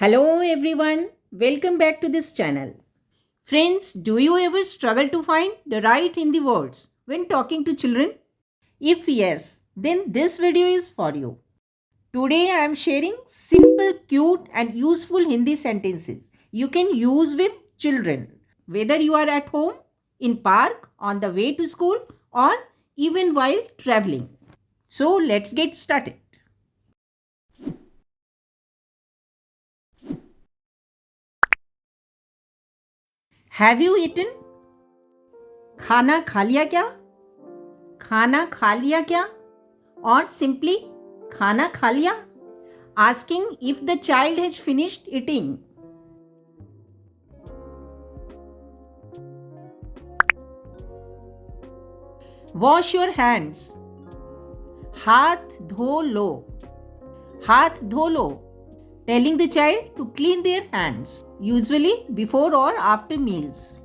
Hello everyone, welcome back to this channel. Friends, do you ever struggle to find the right Hindi words when talking to children? If yes, then this video is for you. Today I am sharing simple, cute and useful Hindi sentences you can use with children, whether you are at home, in park, on the way to school or even while traveling. So let's get started. Have you eaten? खाना खा लिया क्या? खाना खा लिया क्या? Or simply खाना खा लिया? Asking if the child has finished eating. Wash your hands. हाथ धो लो. हाथ धो लो. Telling the child to clean their hands, usually before or after meals.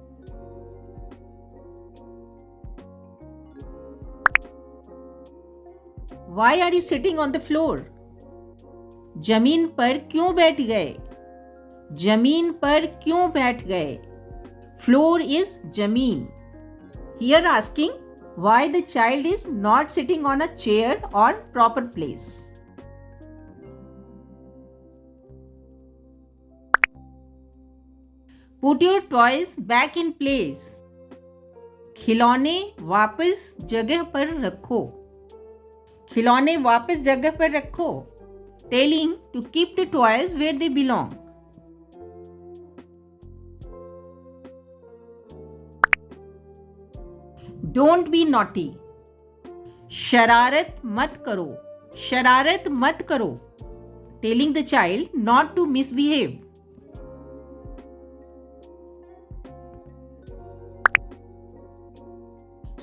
Why are you sitting on the floor? जमीन पर क्यों बैठ गए? जमीन पर क्यों बैठ गए? Floor is जमीन. Here asking why the child is not sitting on a chair or proper place. Put your toys back in place. खिलौने वापस जगह पर रखो. खिलौने वापस जगह पर रखो. Telling to keep the toys where they belong. Don't be naughty. शरारत मत करो. शरारत मत करो. Telling the child not to misbehave.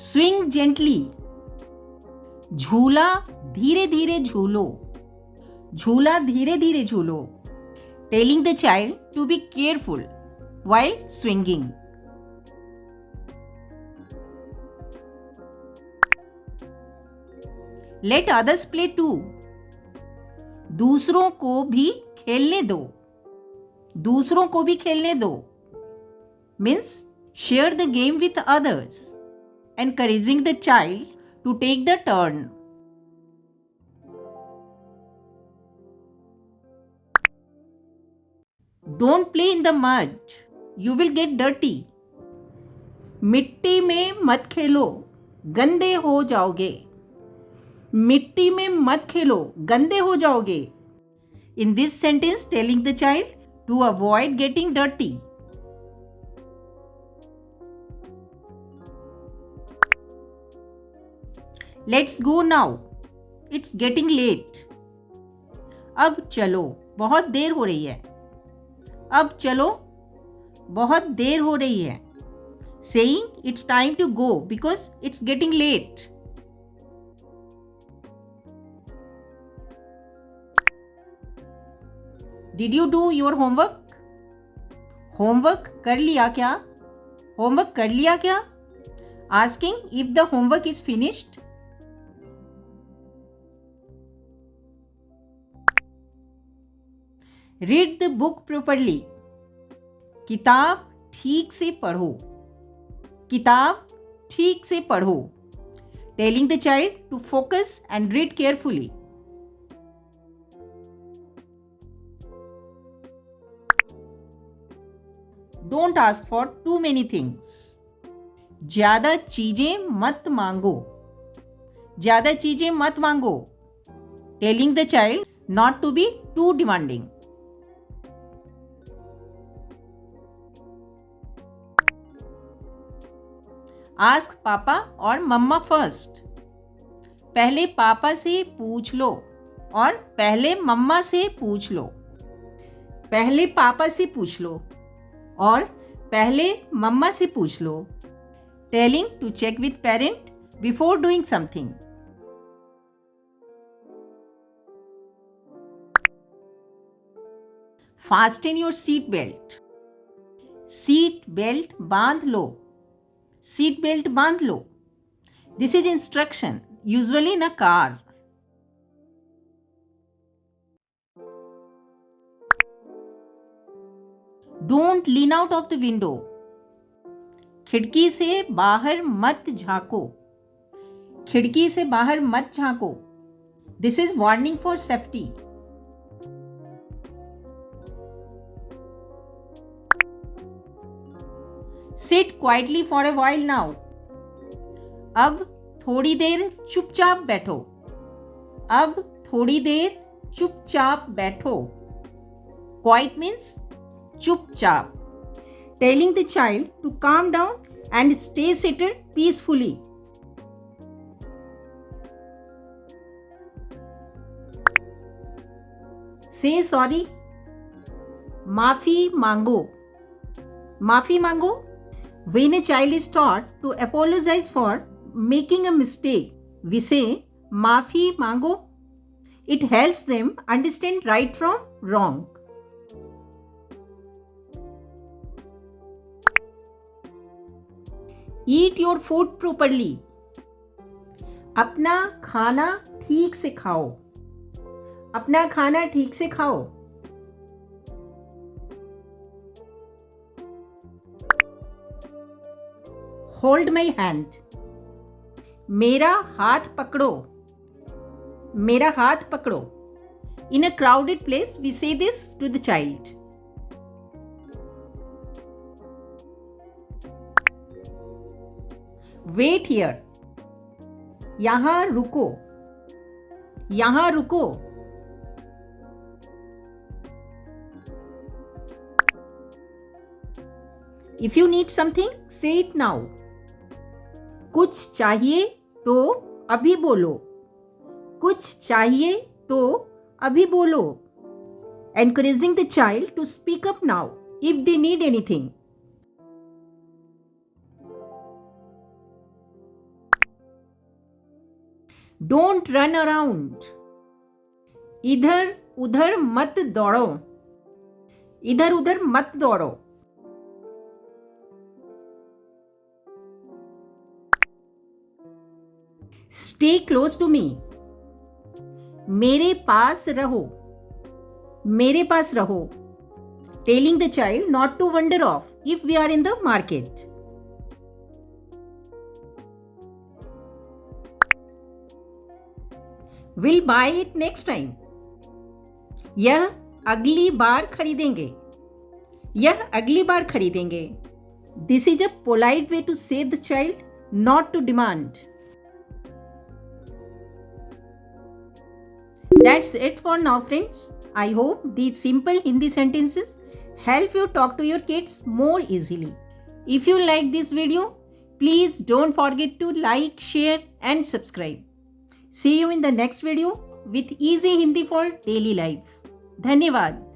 Swing gently. झूला धीरे धीरे झूलो. झूला धीरे धीरे झूलो. Telling the child to be careful while swinging. Let others play too. दूसरों को भी खेलने दो. दूसरों को भी खेलने दो. Means share the game with others, encouraging the child to take the turn. Don't play in the mud. You will get dirty. मिट्टी में मत खेलो, गंदे हो जाओगे. मिट्टी में मत खेलो, गंदे हो जाओगे. In this sentence, telling the child to avoid getting dirty. Let's go now. It's getting late. अब चलो, बहुत देर हो रही है. अब चलो, बहुत देर हो रही है. Saying it's time to go because it's getting late. Did you do your homework? Homework कर लिया क्या? Homework कर लिया क्या? Asking if the homework is finished. Read the book properly. किताब ठीक से पढ़ो. किताब ठीक से पढ़ो. Telling the child to focus and read carefully. Don't ask for too many things. ज्यादा चीजें मत मांगो. ज्यादा चीजें मत मांगो. Telling the child not to be too demanding. Ask पापा और मम्मा फर्स्ट. पहले पापा से पूछ लो और पहले मम्मा से पूछ लो. पहले पापा से पूछ लो और पहले मम्मा से पूछ लो. Telling to check with parent before doing something. Fasten your seat belt. Seat belt बांध लो. Seat belt बांध लो. This is instruction, usually in a car. Don't lean out of the window. खिड़की से बाहर मत झांको. खिड़की से बाहर मत झांको. This is warning for safety. Sit quietly for a while now. अब थोड़ी देर चुपचाप बैठो. अब थोड़ी देर चुपचाप बैठो. Quiet means चुपचाप. Telling the child to calm down and stay seated peacefully. Say sorry. माफी मांगो. माफी मांगो. When a child is taught to apologize for making a mistake, we say माफी मांगो. It helps them understand right from wrong. Eat your food properly. अपना खाना ठीक से खाओ. अपना खाना ठीक से खाओ. Hold my hand. मेरा हाथ पकड़ो. मेरा हाथ पकड़ो. In a crowded place, we say this to the child. Wait here. यहाँ रुको. यहाँ रुको. If you need something, say it now. कुछ चाहिए तो अभी बोलो. कुछ चाहिए तो अभी बोलो. Encouraging the child to speak up now if they need anything. Don't run around. इधर उधर मत दौड़ो. इधर उधर मत दौड़ो. Stay close to me. मेरे पास रहो. मेरे पास रहो. Telling the child not to wander off if we are in the market. We'll buy it next time. यह अगली बार खरीदेंगे. यह अगली बार खरीदेंगे. This is a polite way to say the child not to demand. That's it for now, friends. I hope these simple Hindi sentences help you talk to your kids more easily. If you like this video, please don't forget to like, share and subscribe. See you in the next video with easy Hindi for daily life. धन्यवाद.